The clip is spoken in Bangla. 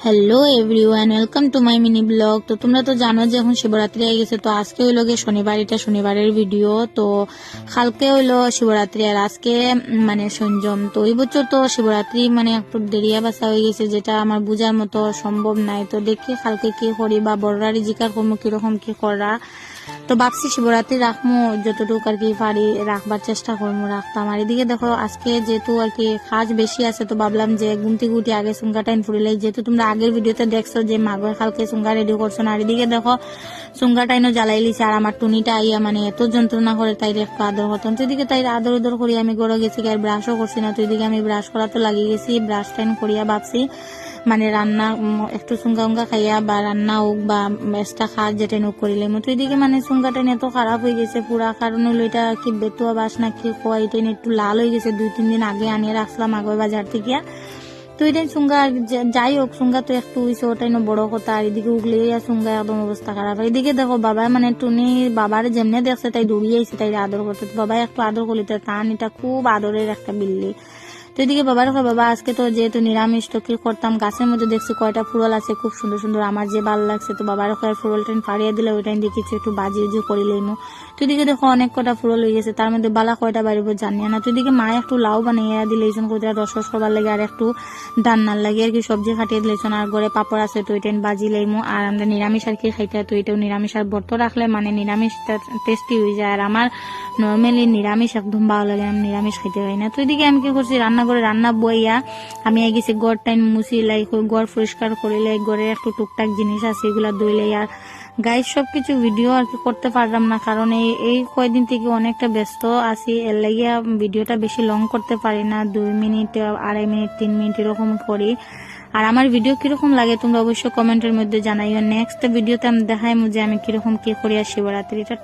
Hello everyone, welcome to my mini blog. তো তোমরা তো জানো যে এখন শিবরাত্রি হয়ে গেছে। তো আজকে হইলো গিয়ে শনিবার, এটা শনিবারের ভিডিও। তো কালকে হইলো শিবরাত্রি আর আজকে মানে সংযম। তো এই বছর তো শিবরাত্রি মানে একটু দেরিয়া বাসা হয়ে গেছে, যেটা আমার বোঝার মতো সম্ভব নাই। তো দেখি কালকে কি করি বা বড়রারি জিকার করবো কিরকম কি করা। তো ভাবছি শিবরাত্রি রাখবো, যতটুকু আর কি পারি রাখবার চেষ্টা করবো, রাখতাম। আর এদিকে দেখো আজকে যেহেতু আর কি কাজ বেশি আছে, তো ভাবলাম যে গুমতি গুটি আগে চুঙ্গা টাইম ফুরিলে, যেহেতু তোমরা আগের ভিডিওতে দেখছো যে মাগর কালকে চুঙ্গা রেডি করছো না। আর এদিকে দেখো চুঙ্গা টাইনও জ্বালাই লিছে, আর আমার টুনিটা আইয়া মানে এত যন্ত্রণা করে তাই একটু আদর করতাম। তো এদিকে তাই আদর উদর করি আমি গড়ে গেছি, আর ব্রাশও করছি না। তো এদিকে আমি ব্রাশ করা তো লাগিয়ে গেছি, ব্রাশ টাইম করিয়া ভাবছি মানে রান্না একটু চুঙ্গা উঙ্গা খাইয়া বা রান্না হোক বা এক্সট্রা খাওয়ার যেটা নোক করিলে মতো। এদিকে মানে চুঙ্গাটা এত খারাপ হয়ে গেছে পুরা, কারণ হলো এটা কি বেতুয়া বাস না কি খোয়া, এটা একটু লাল হয়ে গেছে। 2-3 দিন আগে আনিয়ে রাখলাম আগে বাজার থেকে। তো এটাই চুঙ্গা যাই হোক, চুঙ্গা তো একটু হয়েছে, ওটাই বড় কথা। আর এদিকে উগলে চুঙ্গা একদম অবস্থা খারাপ। এদিকে দেখো বাবা মানে টুনি বাবার যেমনে দেখছে তাই দৌড়িয়ে আইছে তাই আদর করতে। বাবা একটু আদর করলিতে টান, এটা খুব আদরের একটা বিল্লি। তো এদিকে বাবার কয় বাবা আজকে তো যেহেতু নিরামিষ, তো কি করতাম, গাছের মধ্যে দেখছি কয়টা ফুরল আছে খুব সুন্দর সুন্দর, আমার যে ভালো লাগছে। তো বাবার কয় ফুরল টাইম ফাড়িয়ে দিলে ওই টাইম দিয়ে কিছু একটু বাজি উজি করিলেই মো। তো এদিকে দেখো অনেক কটা ফুরল হয়ে গেছে, তার মধ্যে বালা কয়টা বাড়িব জানি না। তো এদিকে মা একটু লাউ বানিয়ে দিলে এইজন করে রস রস করবার লাগে, আর একটু ডান্নার লাগে আর কি সবজি খাটিয়ে দিলেছেন। আর ঘরে পাপড় আছে, তো ওইটাই বাজি লাইমো। আর আমরা নিরামিষ আর কি খাইতে, তো এটাও নিরামিষ। আর বর্ত রাখলে মানে নিরামিষটা টেস্টি হয়ে যায়। আর আমার নর্মালি নিরামিষ একদম ভালো লাগে, আমি নিরামিষ খাইতে পারি না। তো এদিকে আমি কি করছি, রান্না করে রান্না বইয়া আমি গেছি গড় টাইম মুছি লাই, গড় পরিষ্কার করিলে, গড়ে একটু টুকটাক জিনিস আছে এগুলা ধুইলে। আর গাইজ সবকিছু ভিডিও আর কি করতে পারলাম না, কারণ এই কয়দিন থেকে অনেকটা ব্যস্ত আছি, এর লাগিয়া ভিডিওটা বেশি লং করতে পারি না। 2 মিনিট, 2.5 মিনিট, 3 মিনিট এরকম করি। আর আমার ভিডিও কিরকম লাগে তোমরা অবশ্যই কমেন্টের মধ্যে জানাইও। নেক্সট ভিডিওতে আমি দেখাই যে আমি কিরকম কি করি আর শিবরাত্রিটা।